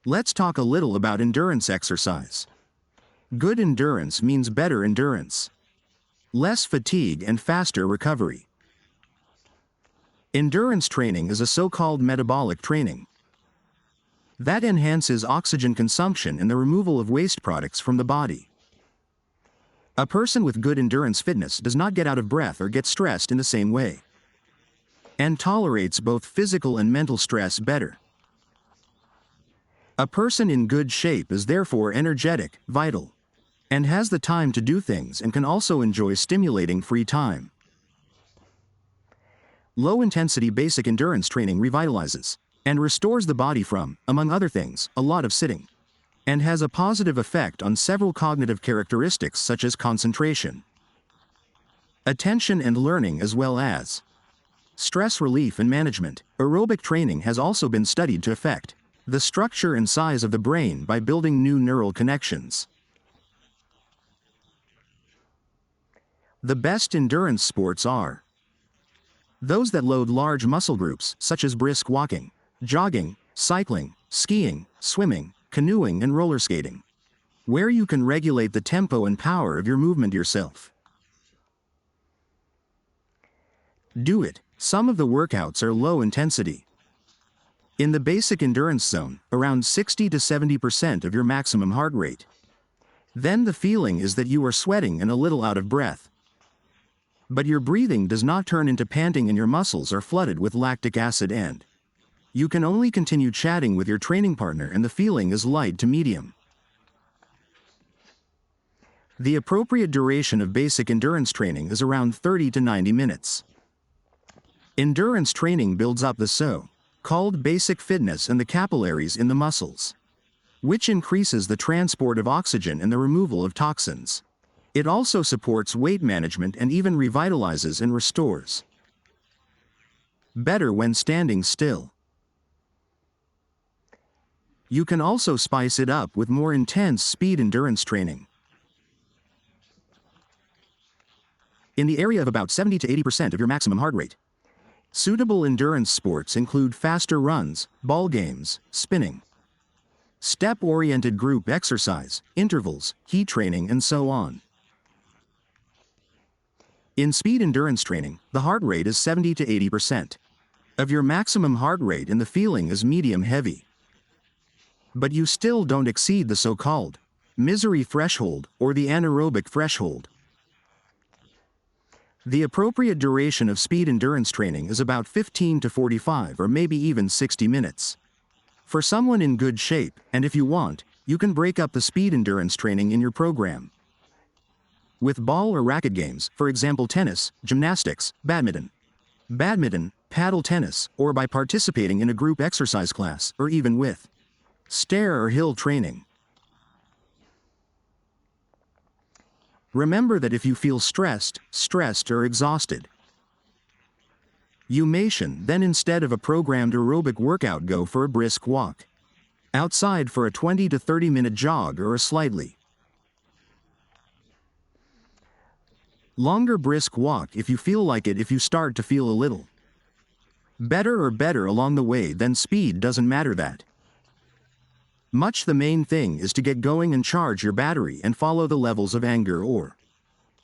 Let's talk a little about endurance exercise. Good endurance means better endurance, less fatigue and faster recovery. Endurance training is a so-called metabolic training that enhances oxygen consumption and the removal of waste products from the body. A person with good endurance fitness does not get out of breath or get stressed in the same way, and tolerates both physical and mental stress better. A person in good shape is therefore energetic, vital, and has the time to do things and can also enjoy stimulating free time. Low-intensity basic endurance training revitalizes and restores the body from, among other things, a lot of sitting, and has a positive effect on several cognitive characteristics such as concentration, attention and learning, as well as stress relief and management. Aerobic training has also been studied to affect the structure and size of the brain by building new neural connections. The best endurance sports are those that load large muscle groups, such as brisk walking, jogging, cycling, skiing, swimming, canoeing, and roller skating, where you can regulate the tempo and power of your movement yourself. Do it. Some of the workouts are low intensity. In the basic endurance zone, around 60 to 70% of your maximum heart rate. Then the feeling is that you are sweating and a little out of breath. But your breathing does not turn into panting and your muscles are flooded with lactic acid, and you can only continue chatting with your training partner and the feeling is light to medium. The appropriate duration of basic endurance training is around 30 to 90 minutes. Endurance training builds up the so-called basic fitness and the capillaries in the muscles, which increases the transport of oxygen and the removal of toxins. It also supports weight management and even revitalizes and restores better when standing still. You can also spice it up with more intense speed endurance training. In the area of about 70 to 80% of your maximum heart rate. Suitable endurance sports include faster runs, ball games, spinning, step-oriented group exercise, intervals, heat training, and so on. In speed endurance training, the heart rate is 70 to 80% of your maximum heart rate and the feeling is medium-heavy. But you still don't exceed the so-called misery threshold or the anaerobic threshold. The appropriate duration of speed endurance training is about 15 to 45 or maybe even 60 minutes. For someone in good shape, and if you want, you can break up the speed endurance training in your program with ball or racket games, for example tennis, gymnastics, badminton, paddle tennis, or by participating in a group exercise class, or even with stair or hill training. Remember that if you feel stressed or exhausted, you may then instead of a programmed aerobic workout go for a brisk walk outside for a 20 to 30 minute jog or a slightly longer brisk walk if you feel like it. If you start to feel a little better along the way, then speed doesn't matter that much. The main thing is to get going and charge your battery and follow the levels of anger or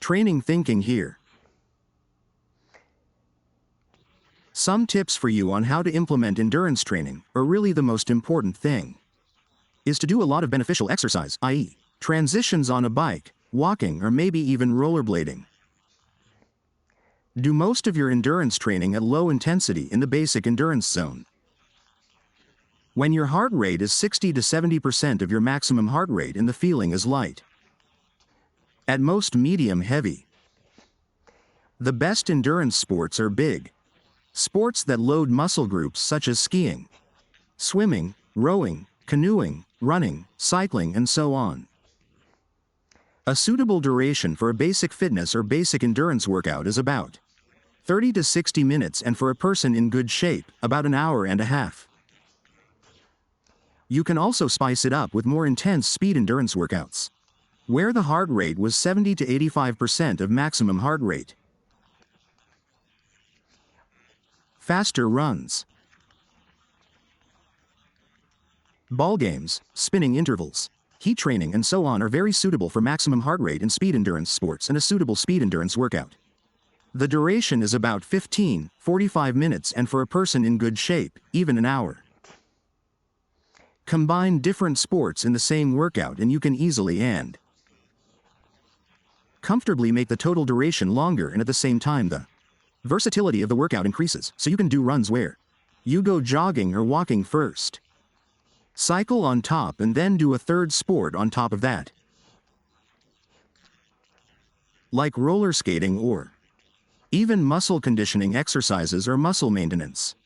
training thinking here. Some tips for you on how to implement endurance training, or really the most important thing, is to do a lot of beneficial exercise, i.e., transitions on a bike, walking, or maybe even rollerblading. Do most of your endurance training at low intensity in the basic endurance zone. When your heart rate is 60 to 70% of your maximum heart rate and the feeling is light, at most medium-heavy. The best endurance sports are big sports that load muscle groups such as skiing, swimming, rowing, canoeing, running, cycling, and so on. A suitable duration for a basic fitness or basic endurance workout is about 30 to 60 minutes, and for a person in good shape, about an hour and a half. You can also spice it up with more intense speed endurance workouts, where the heart rate was 70 to 85% of maximum heart rate. Faster runs. Ball games, spinning intervals, heat training and so on are very suitable for maximum heart rate in speed endurance sports and a suitable speed endurance workout. The duration is about 15-45 minutes and for a person in good shape, even an hour. Combine different sports in the same workout and you can easily and comfortably make the total duration longer, and at the same time the versatility of the workout increases, so you can do runs where you go jogging or walking first, cycle on top, and then do a third sport on top of that, like roller skating or even muscle conditioning exercises or muscle maintenance.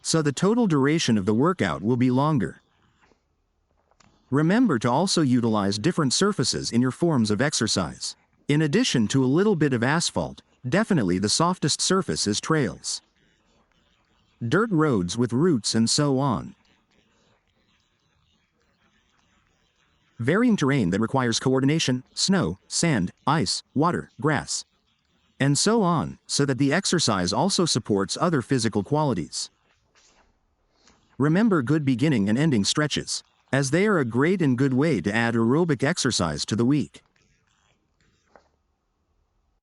So the total duration of the workout will be longer. Remember to also utilize different surfaces in your forms of exercise. In addition to a little bit of asphalt, definitely the softest surface is trails, dirt roads with roots and so on. Varying terrain that requires coordination, snow, sand, ice, water, grass, and so on, so that the exercise also supports other physical qualities. Remember good beginning and ending stretches, as they are a great and good way to add aerobic exercise to the week.